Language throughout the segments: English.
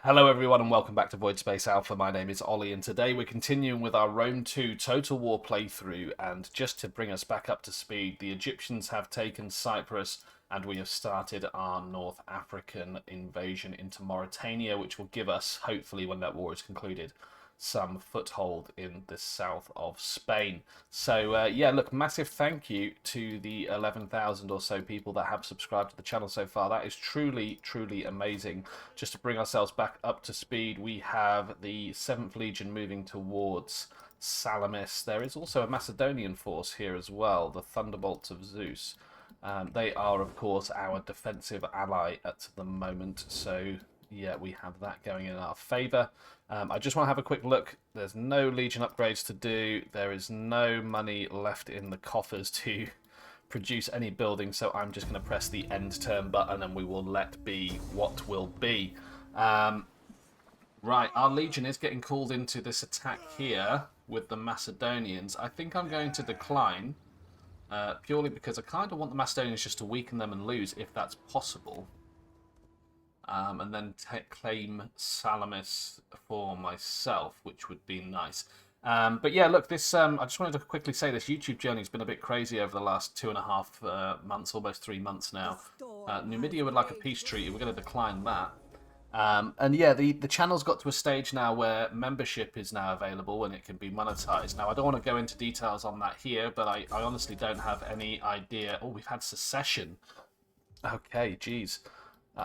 Hello everyone and welcome back to Voidspace Alpha. My name is Ollie and today we're continuing with our Rome 2 Total War playthrough, and just to bring us back up to speed, the Egyptians have taken Cyprus and we have started our North African invasion into Mauritania, which will give us, hopefully when that war is concluded, some foothold in the south of Spain. So yeah, look, massive thank you to the 11,000 or so people that have subscribed to the channel so far. That is truly, truly amazing. Just to bring ourselves back up to speed, we have the 7th Legion moving towards Salamis. There is also a Macedonian force here as well, the Thunderbolts of Zeus. They are, of course, our defensive ally at the moment, so yeah, we have that going in our favour. I just want to have a quick look. There's no Legion upgrades to do. There is no money left in the coffers to produce any buildings, so I'm just going to press the end turn button and we will let be what will be. Right, our Legion is getting called into this attack here with the Macedonians. I think I'm going to decline, purely because I kind of want the Macedonians just to weaken them and lose if that's possible. And then claim Salamis for myself, which would be nice. But yeah, look, this I just wanted to quickly say this YouTube journey has been a bit crazy over the last 2.5 months, almost 3 months now. Numidia would like a peace treaty. We're going to decline that. And yeah, the channel's got to a stage now where membership is now available and it can be monetized. Now, I don't want to go into details on that here, but I honestly don't have any idea. Oh, we've had secession. Okay, geez.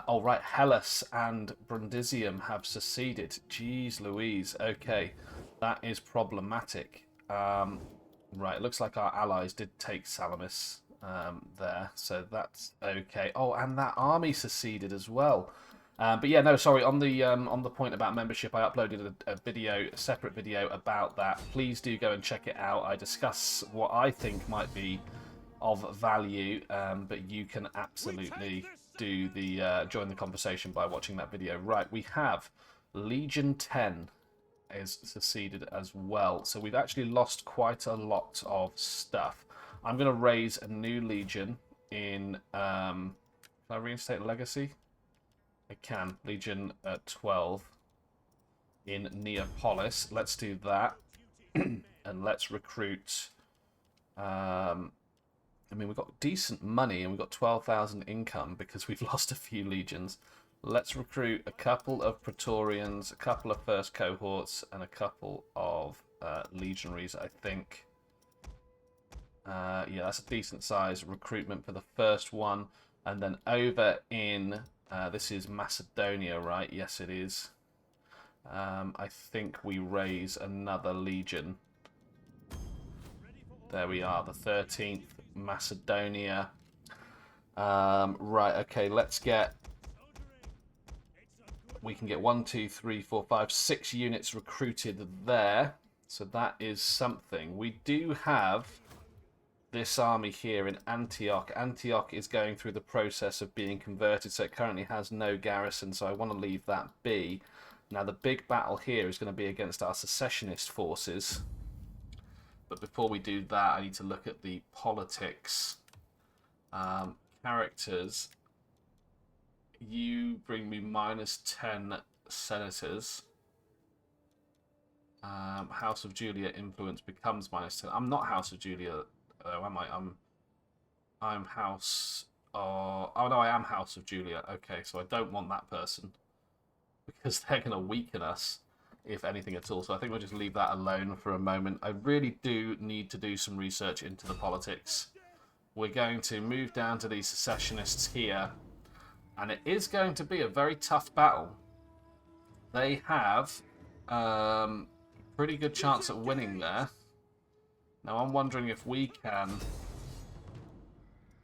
Oh, right, Hellas and Brundisium have seceded. Jeez Louise. Okay, that is problematic. Right, it looks like our allies did take Salamis there, so that's okay. Oh, and that army seceded as well. But yeah, no, sorry, on the point about membership, I uploaded a separate video about that. Please do go and check it out. I discuss what I think might be of value, but you can absolutely do the join the conversation by watching that video. Right, we have Legion 10 is seceded as well, so we've actually lost quite a lot of stuff. I'm going to raise a new Legion in can I reinstate Legacy? I can. Legion 12 in Neapolis. Let's do that. And let's recruit I mean, we've got decent money and we've got 12,000 income because we've lost a few legions. Let's recruit a couple of Praetorians, a couple of first cohorts, and a couple of legionaries, I think. Yeah, that's a decent size recruitment for the first one. And then over in, this is Macedonia, right? Yes, it is. I think we raise another legion. There we are, the 13th Macedonia. Right, okay, let's get... We can get 1, 2, 3, 4, 5, 6 units recruited there. So that is something. We do have this army here in Antioch. Antioch is going through the process of being converted, so it currently has no garrison, so I want to leave that be. Now, the big battle here is going to be against our secessionist forces. But before we do that, I need to look at the politics. Characters. You bring me -10 senators. House of Julia influence becomes -10. I'm not House of Julia, though, am I? I'm House... oh no, I am House of Julia. Okay, so I don't want that person. Because they're going to weaken us, if anything at all. So I think we'll just leave that alone for a moment. I really do need to do some research into the politics. We're going to move down to these secessionists here. And it is going to be a very tough battle. They have pretty good chance at winning there. Now I'm wondering if we can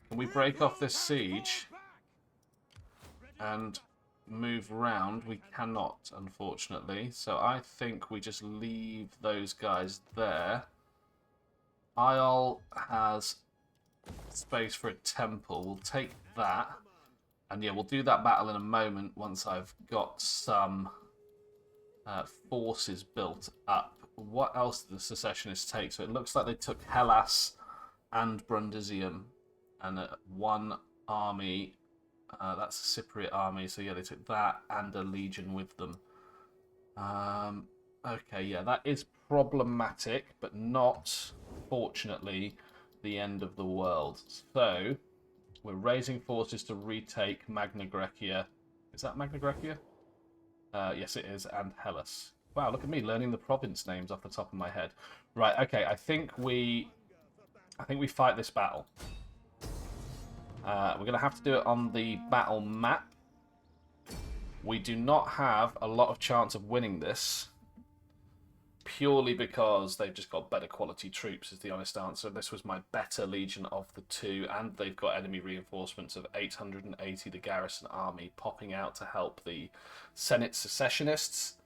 we break off this siege and move round? We cannot, unfortunately. So I think we just leave those guys there. Isle has space for a temple. We'll take that. And yeah, we'll do that battle in a moment once I've got some forces built up. What else did the secessionists take? So it looks like they took Hellas and Brundisium and one army That's a Cypriot army, so yeah, they took that and a legion with them. Okay, yeah, that is problematic, but not, fortunately, the end of the world. So, we're raising forces to retake Magna Graecia. Is that Magna Graecia? Yes, it is, and Hellas. Wow, look at me learning the province names off the top of my head. Right, okay, I think we fight this battle. We're going to have to do it on the battle map. We do not have a lot of chance of winning this, purely because they've just got better quality troops, is the honest answer. This was my better legion of the two, and they've got enemy reinforcements of 880, the garrison army, popping out to help the Senate secessionists.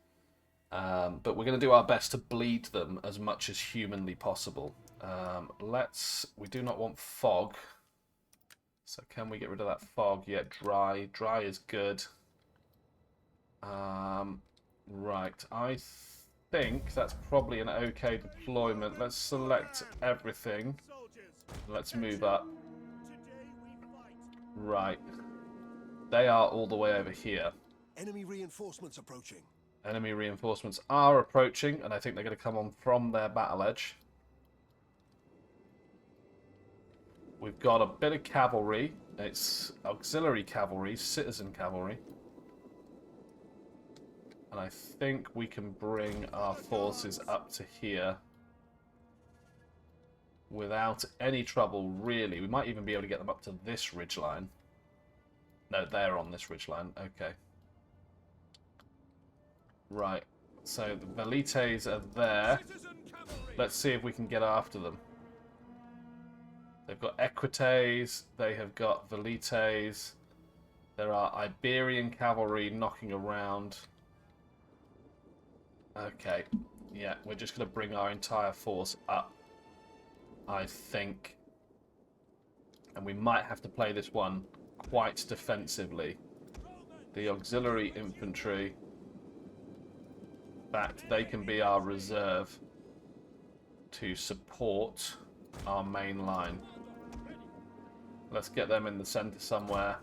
But we're going to do our best to bleed them as much as humanly possible. We do not want fog. So can we get rid of that fog? Yeah, dry. Dry is good. Right, I think that's probably an okay deployment. Let's select everything. Let's move up. Right. They are all the way over here. Enemy reinforcements approaching. Enemy reinforcements are approaching, and I think they're going to come on from their battle edge. We've got a bit of cavalry. It's auxiliary cavalry, citizen cavalry. And I think we can bring our forces up to here without any trouble, really. We might even be able to get them up to this ridgeline. No, they're on this ridgeline. Okay. Right. So the velites are there. Let's see if we can get after them. They've got equites. They have got velites. There are Iberian cavalry knocking around. Okay, yeah, we're just going to bring our entire force up, I think. And we might have to play this one quite defensively. The auxiliary infantry, in fact, they can be our reserve to support our main line. Let's get them in the centre somewhere.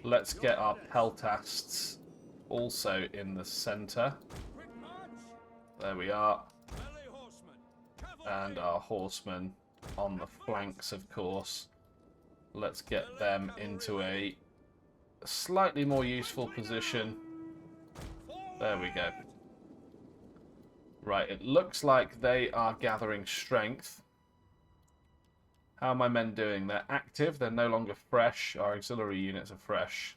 Let's get our peltasts also in the centre. There we are. And our horsemen on the flanks, of course. Let's get them into a slightly more useful position. There we go. Right, it looks like they are gathering strength. How are my men doing? They're active, they're no longer fresh. Our auxiliary units are fresh.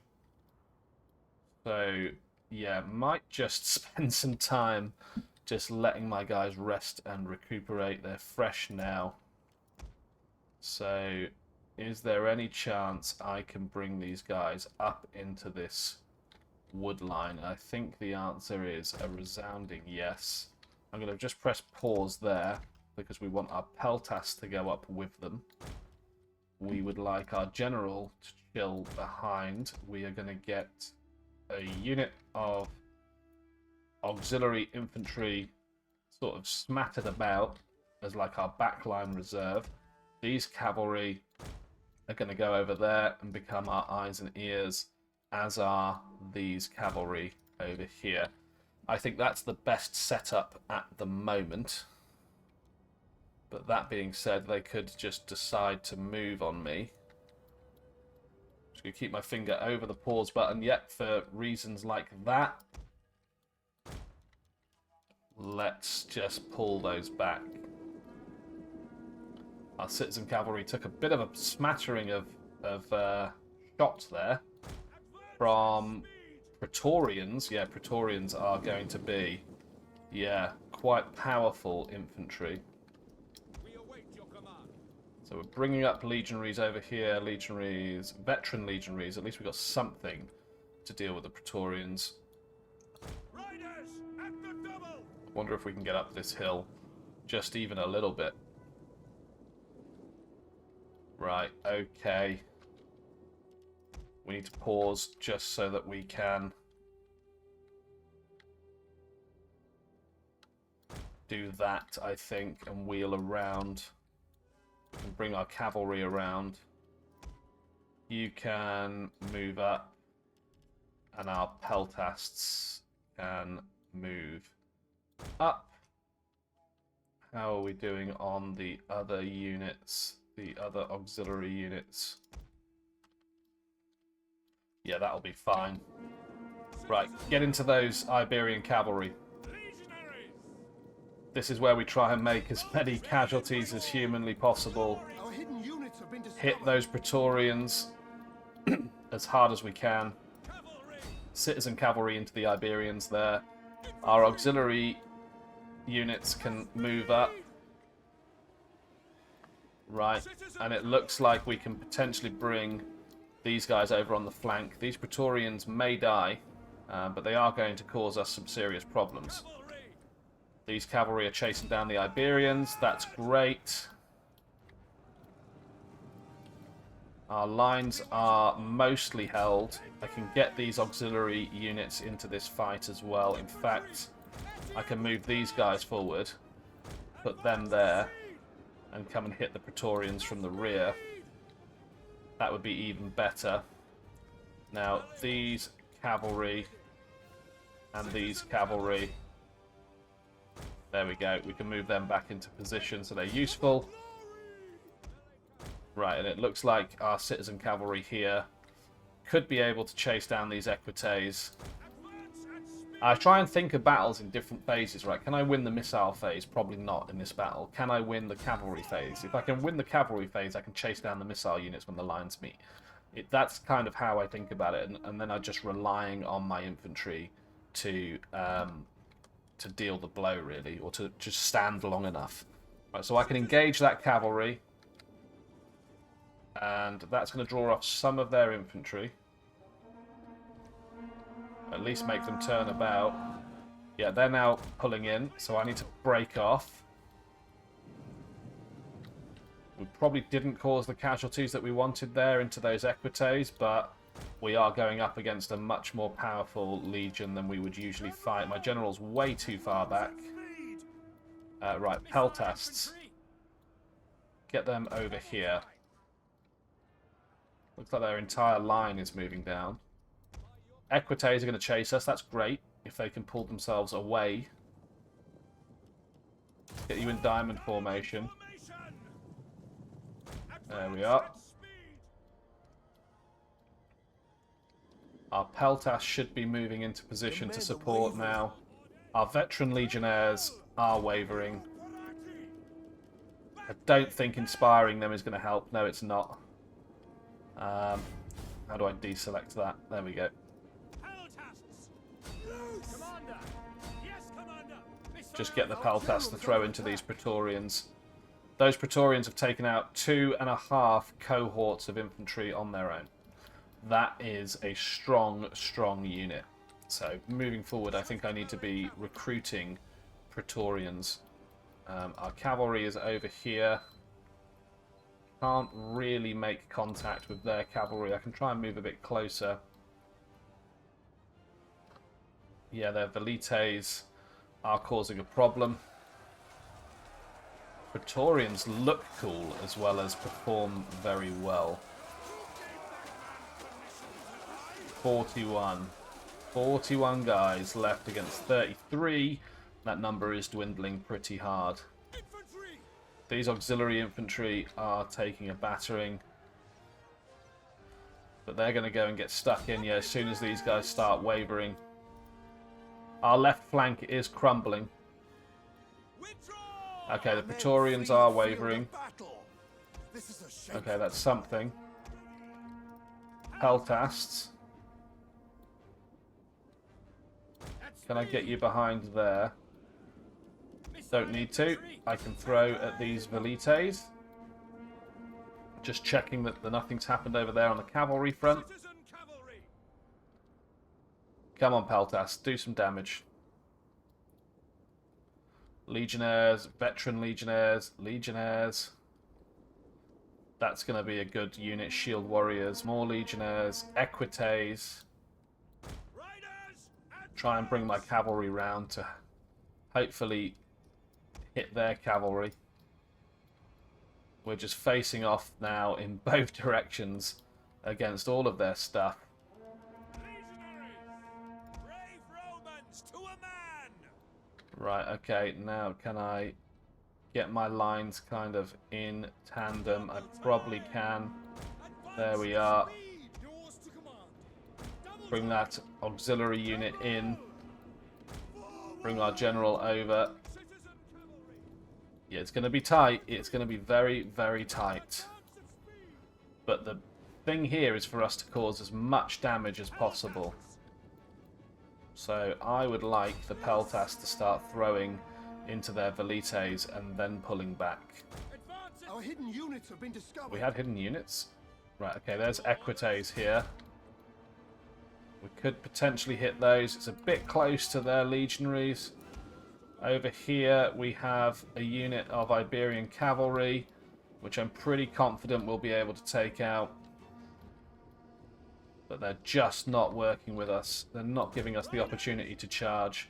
So, yeah, might just spend some time just letting my guys rest and recuperate. They're fresh now. So, is there any chance I can bring these guys up into this wood line? I think the answer is a resounding yes. I'm going to just press pause there because we want our peltasts to go up with them. We would like our general to chill behind. We are going to get a unit of auxiliary infantry sort of smattered about as like our backline reserve. These cavalry are going to go over there and become our eyes and ears, as are these cavalry over here. I think that's the best setup at the moment. But that being said, they could just decide to move on me. Just going to keep my finger over the pause button. Yet, for reasons like that, let's just pull those back. Our citizen cavalry took a bit of a smattering of shots there from Praetorians. Yeah, Praetorians are going to be, yeah, quite powerful infantry. So we're bringing up legionaries over here, legionaries, veteran legionaries. At least we've got something to deal with the Praetorians. Wonder if we can get up this hill just even a little bit. Right, okay. We need to pause just so that we can do that, I think, and wheel around and bring our cavalry around. You can move up, and our peltasts can move up. How are we doing on the other units, the other auxiliary units? Yeah, that'll be fine. Right, get into those Iberian cavalry. This is where we try and make as many casualties as humanly possible. Our hidden units have been Hit discovered. those Praetorians as hard as we can. Citizen cavalry into the Iberians there. Our auxiliary units can move up. Right, and it looks like we can potentially bring these guys over on the flank. These Praetorians may die, but they are going to cause us some serious problems. These cavalry are chasing down the Iberians. That's great. Our lines are mostly held. I can get these auxiliary units into this fight as well. In fact, I can move these guys forward, put them there, and come and hit the Praetorians from the rear. That would be even better. Now, these cavalry and these cavalry, there we go. We can move them back into position so they're useful. Right, and it looks like our citizen cavalry here could be able to chase down these equites. I try and think of battles in different phases, right? Can I win the missile phase? Probably not in this battle. Can I win the cavalry phase? If I can win the cavalry phase, I can chase down the missile units when the lines meet. That's kind of how I think about it, and then I'm just relying on my infantry to deal the blow, really, or to just stand long enough. Right, so I can engage that cavalry, and that's going to draw off some of their infantry. At least make them turn about. Yeah, they're now pulling in, so I need to break off. We probably didn't cause the casualties that we wanted there into those equites, but we are going up against a much more powerful legion than we would usually fight. My general's way too far back. Right, peltasts. Get them over here. Looks like their entire line is moving down. Equites are going to chase us. That's great if they can pull themselves away. Get you in diamond formation. There we are. Our peltasts should be moving into position to support now. Our veteran legionnaires are wavering. I don't think inspiring them is going to help. No, it's not. How do I deselect that? There we go. Just get the peltasts to throw into these Praetorians. Those Praetorians have taken out 2.5 cohorts of infantry on their own. That is a strong, strong unit. So, moving forward, I think I need to be recruiting Praetorians. Our cavalry is over here. Can't really make contact with their cavalry. I can try and move a bit closer. Yeah, their velites are causing a problem. Praetorians look cool as well as perform very well. 41 guys left against 33. That number is dwindling pretty hard. These auxiliary infantry are taking a battering. But they're going to go and get stuck in, yeah, as soon as these guys start wavering. Our left flank is crumbling. Okay, the Praetorians are wavering. Okay, that's something. Peltasts. Can I get you behind there? Don't need to. I can throw at these velites. Just checking that nothing's happened over there on the cavalry front. Come on, Peltas, do some damage. Legionnaires, veteran legionnaires, legionnaires. That's going to be a good unit. Shield warriors, more legionnaires, equites. Try and bring my cavalry round to hopefully hit their cavalry. We're just facing off now in both directions against all of their stuff. Brave Romans to a man! Right, okay, now can I get my lines kind of in tandem? I probably can. There we are. Bring that auxiliary unit in. Bring our general over. Yeah, it's going to be tight. It's going to be very, very tight. But the thing here is for us to cause as much damage as possible. So I would like the Peltas to start throwing into their velites and then pulling back. Our hidden units have been discovered. We had hidden units. Right, okay, there's Equites here. We could potentially hit those. It's a bit close to their legionaries. Over here we have a unit of Iberian cavalry, which I'm pretty confident we'll be able to take out. But they're just not working with us. They're not giving us the opportunity to charge.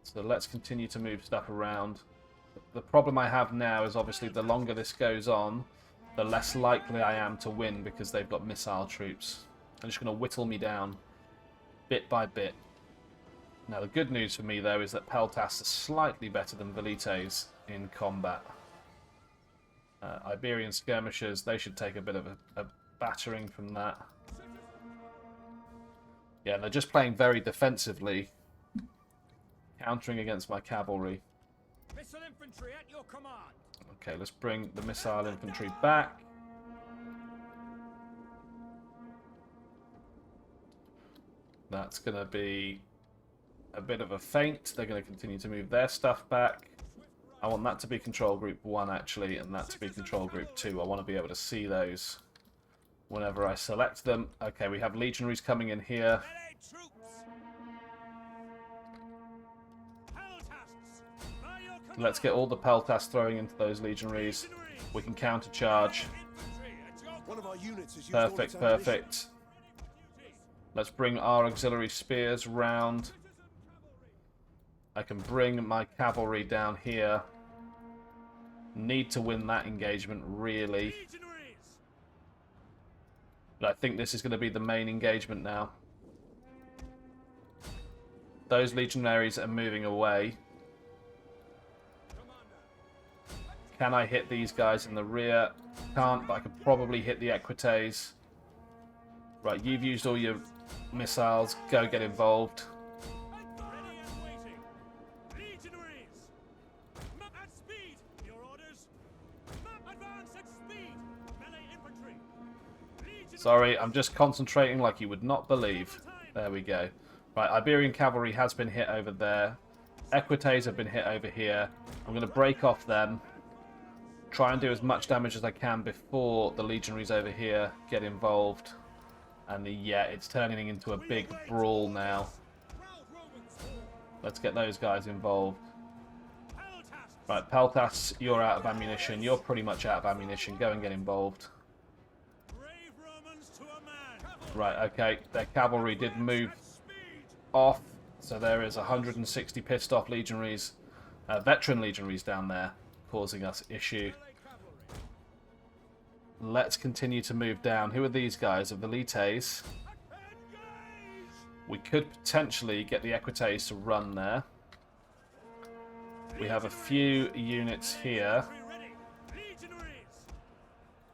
So let's continue to move stuff around. The problem I have now is obviously the longer this goes on, the less likely I am to win because they've got missile troops. They're just going to whittle me down bit by bit. Now the good news for me though is that Peltas are slightly better than velites in combat. Iberian skirmishers, they should take a bit of a battering from that. Yeah, they're just playing very defensively, countering against my cavalry. Missile infantry at your command. Okay, let's bring the missile infantry back. That's going to be a bit of a feint. They're going to continue to move their stuff back. I want that to be control group 1 actually, and that to be control group 2. I want to be able to see those whenever I select them. Okay, we have legionaries coming in here. Let's get all the Peltas throwing into those legionaries. We can countercharge. Perfect, perfect. Let's bring our auxiliary spears round. I can bring my cavalry down here. Need to win that engagement, really. But I think this is going to be the main engagement now. Those legionaries are moving away. Can I hit these guys in the rear? Can't, but I could probably hit the Equites. Right, you've used all your missiles. Go get involved. Sorry, I'm just concentrating like you would not believe. There we go. Right, Iberian cavalry has been hit over there. Equites have been hit over here. I'm going to break off them. Try and do as much damage as I can before the legionaries over here get involved. And yeah, it's turning into a big brawl now. Let's get those guys involved. Right, Peltas, you're out of ammunition. You're pretty much out of ammunition. Go and get involved. Right, okay. Their cavalry did move off. So there is 160 pissed off legionaries, veteran legionaries down there, causing us issue. Let's continue to move down. Who are these guys? Are velites? We could potentially get the Equites to run there. We have a few units here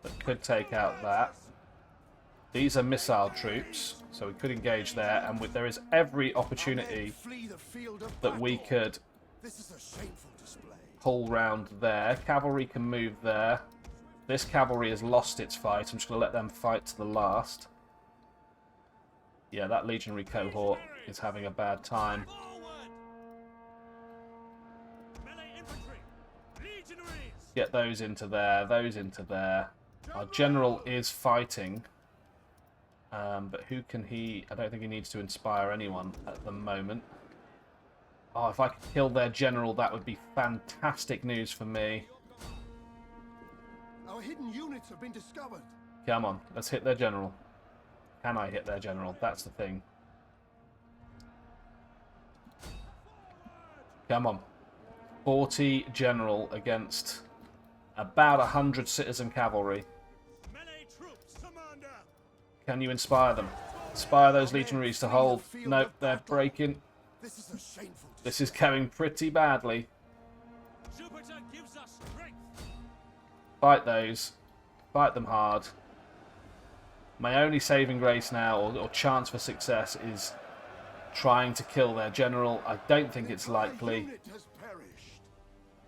that could take out that. These are missile troops, so we could engage there, and there is every opportunity that we could pull round there. Cavalry can move there. This cavalry has lost its fight. I'm just going to let them fight to the last. Yeah, that legionary cohort is having a bad time. Get those into there, those into there. Our general is fighting. But who can he... I don't think he needs to inspire anyone at the moment. Oh, if I could kill their general, that would be fantastic news for me. Our hidden units have been discovered. Come on, let's hit their general. Can I hit their general? That's the thing. Come on. 40 general against about 100 citizen cavalry. Can you inspire them? Inspire those legionaries to hold. Nope, they're breaking. This is a shameful. This is going pretty badly. Jupiter gives us strength. Fight those. Fight them hard. My only saving grace now, or chance for success, is trying to kill their general. I don't think it's likely Unit has perished.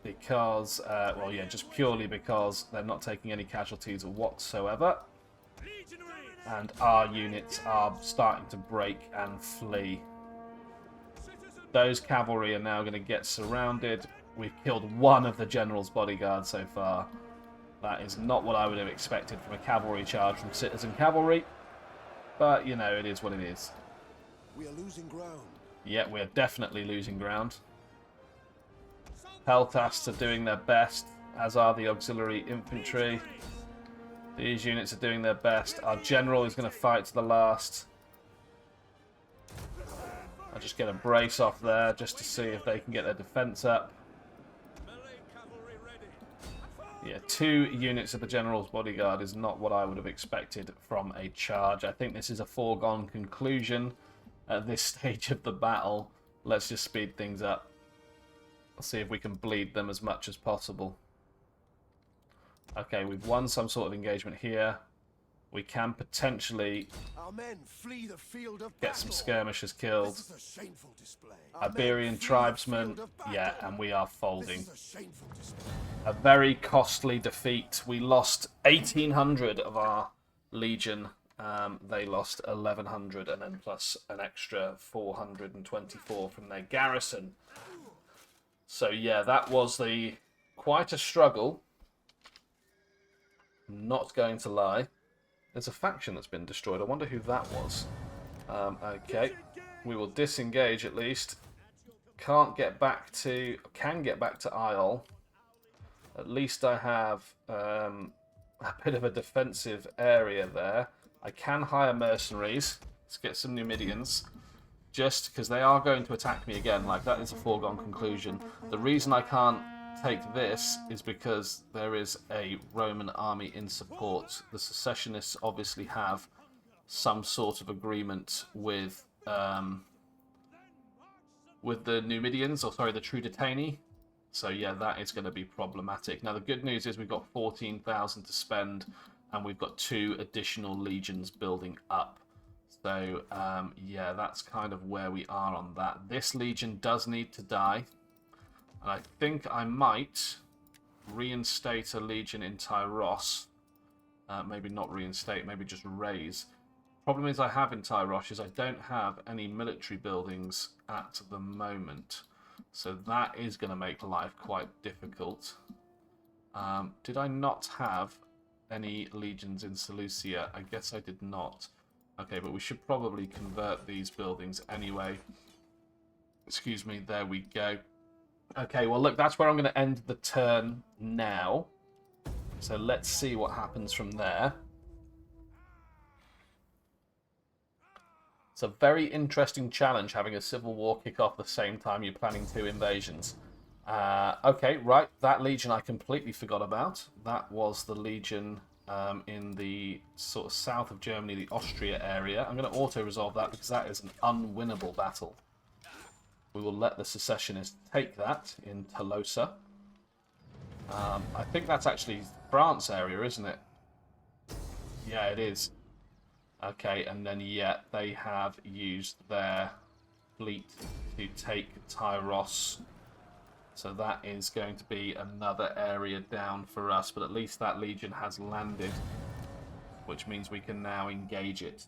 because, well, yeah, just purely because they're not taking any casualties whatsoever. And our units are starting to break and flee. Those cavalry are now going to get surrounded. We've killed one of the general's bodyguards so far. That is not what I would have expected from a cavalry charge from citizen cavalry. But, you know, it is what it is. We are losing ground. Yeah, we're definitely losing ground. Peltasts are doing their best, as are the auxiliary infantry. These units are doing their best. Our general is going to fight to the last. I'll just get a brace off there just to see if they can get their defense up. Yeah, 2 units of the general's bodyguard is not what I would have expected from a charge. I think this is a foregone conclusion at this stage of the battle. Let's just speed things up. Let's see if we can bleed them as much as possible. Okay, we've won some sort of engagement here. We can potentially Our men flee the field of get some battle. skirmishers killed. This is a shameful display. Our men Iberian flee the tribesmen, field of battle. yeah, and we are folding. This is a shameful display. A very costly defeat. We lost 1,800 of our legion. They lost 1,100, and then plus an extra 424 from their garrison. So yeah, that was quite a struggle. Not going to lie. There's a faction that's been destroyed. I wonder who that was. Okay, we will disengage at least. Can get back to Isle. At least I have a bit of a defensive area there. I can hire mercenaries. Let's get some Numidians. Just because they are going to attack me again. Like, that is a foregone conclusion. The reason I can't take this is because there is a Roman army in support. The secessionists obviously have some sort of agreement with the Numidians, or sorry, the Trudetani. So yeah, that is going to be problematic. Now the good news is we've got 14,000 to spend, and we've got 2 additional legions building up. So yeah, that's kind of where we are on that. This legion does need to die. And I think I might reinstate a legion in Tyros. Maybe not reinstate, maybe just raise. Problem is I have in Tyros is I don't have any military buildings at the moment. So that is going to make life quite difficult. Did I not have any legions in Seleucia? I guess I did not. Okay, but we should probably convert these buildings anyway. Excuse me, there we go. Okay, well look, that's where I'm going to end the turn now. So let's see what happens from there. It's a very interesting challenge having a civil war kick off the same time you're planning 2 invasions. Okay, right, that legion I completely forgot about. That was the legion in the sort of south of Germany, the Austria area. I'm going to auto-resolve that because that is an unwinnable battle. We will let the secessionists take that in Tolosa. I think that's actually France area, isn't it? Yeah, it is. Okay, and then, yeah, they have used their fleet to take Tyros. So that is going to be another area down for us, but at least that legion has landed, which means we can now engage it.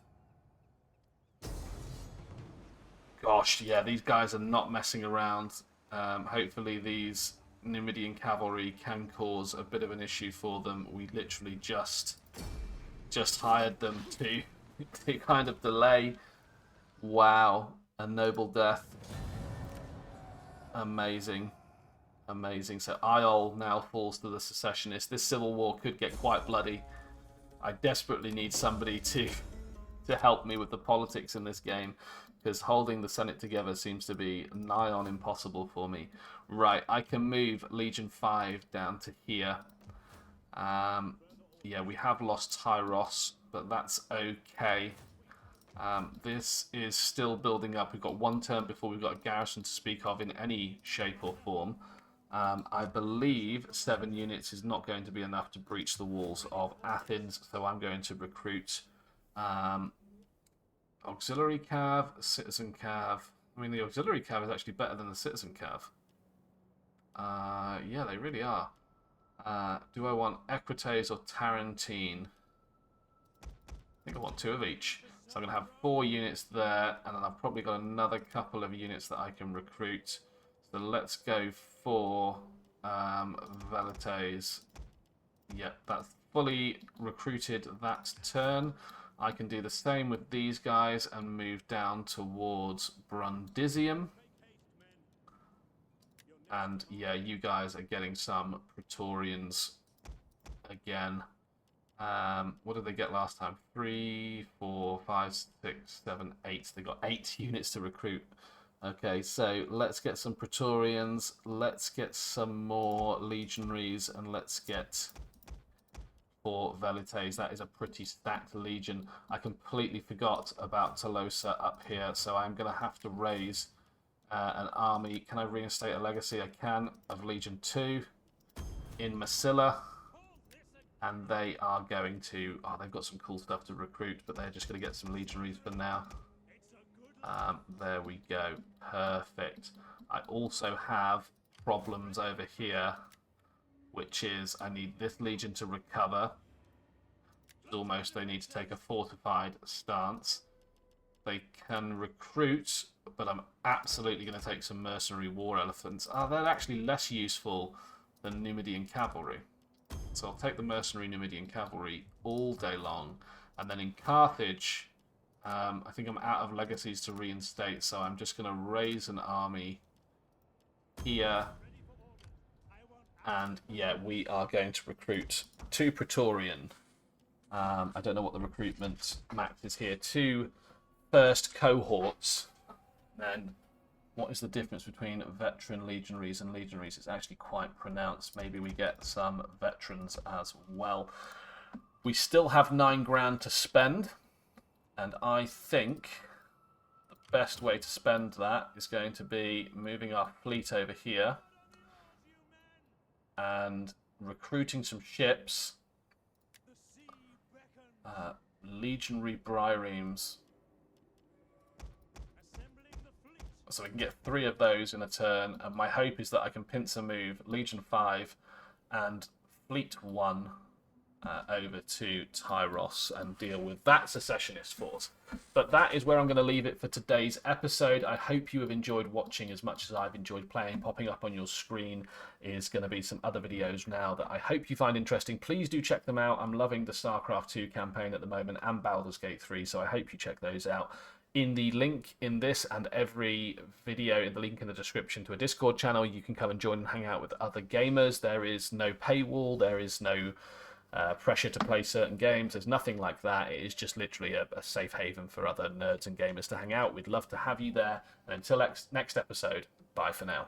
Gosh, yeah, these guys are not messing around. Hopefully these Numidian cavalry can cause a bit of an issue for them. We literally just hired them to kind of delay. Wow, a noble death. Amazing. Amazing. So Iol now falls to the secessionists. This civil war could get quite bloody. I desperately need somebody to help me with the politics in this game, because holding the Senate together seems to be nigh on impossible for me. Right, I can move Legion 5 down to here. Yeah, we have lost Tyros. but that's okay. This is still building up. We've got one turn before we've got a garrison to speak of in any shape or form. I believe 7 units is not going to be enough to breach the walls of Athens, so I'm going to recruit auxiliary cav, citizen cav. I mean, the auxiliary cav is actually better than the citizen cav. Yeah, they really are. Do I want Equites or Tarentine? I think I want 2 of each. So I'm going to have 4 units there, and then I've probably got another couple of units that I can recruit. So let's go for Velites. Yep, that's fully recruited that turn. I can do the same with these guys and move down towards Brundisium. And yeah, you guys are getting some Praetorians again. What did they get last time? 3, 4, 5, 6, 7, 8. They got 8 units to recruit. Okay, so let's get some Praetorians. Let's get some more legionaries, and let's get 4 Velites. That is a pretty stacked legion. I completely forgot about Tolosa up here, so I'm going to have to raise an army. Can I reinstate a legacy? I can, of Legion 2 in Massilla. And they are going to... Oh, they've got some cool stuff to recruit, but they're just going to get some legionaries for now. There we go. Perfect. I also have problems over here, which is I need this legion to recover. Almost they need to take a fortified stance. They can recruit, but I'm absolutely going to take some mercenary war elephants. They're actually less useful than Numidian cavalry. So I'll take the mercenary Numidian cavalry all day long. And then in Carthage, I think I'm out of legacies to reinstate, so I'm just going to raise an army here. And yeah, we are going to recruit 2 Praetorian. I don't know what the recruitment max is here. 2 first cohorts. Then what is the difference between veteran legionaries and legionaries? It's actually quite pronounced. Maybe we get some veterans as well. We still have 9 grand to spend, and I think the best way to spend that is going to be moving our fleet over here and recruiting some ships, legionary briremes. So we can get 3 of those in a turn, and my hope is that I can pincer move Legion 5 and Fleet 1 over to Tyros and deal with that secessionist force. But that is where I'm going to leave it for today's episode. I hope you have enjoyed watching as much as I've enjoyed playing. Popping up on your screen is going to be some other videos now that I hope you find interesting. Please do check them out. I'm loving the StarCraft 2 campaign at the moment and Baldur's Gate 3, so I hope you check those out. In the link in this and every video, in the link in the description to a Discord channel, you can come and join and hang out with other gamers. There is no paywall, there is no pressure to play certain games. There's nothing like that. It is just literally a safe haven for other nerds and gamers to hang out. We'd love to have you there. And until next episode, bye for now.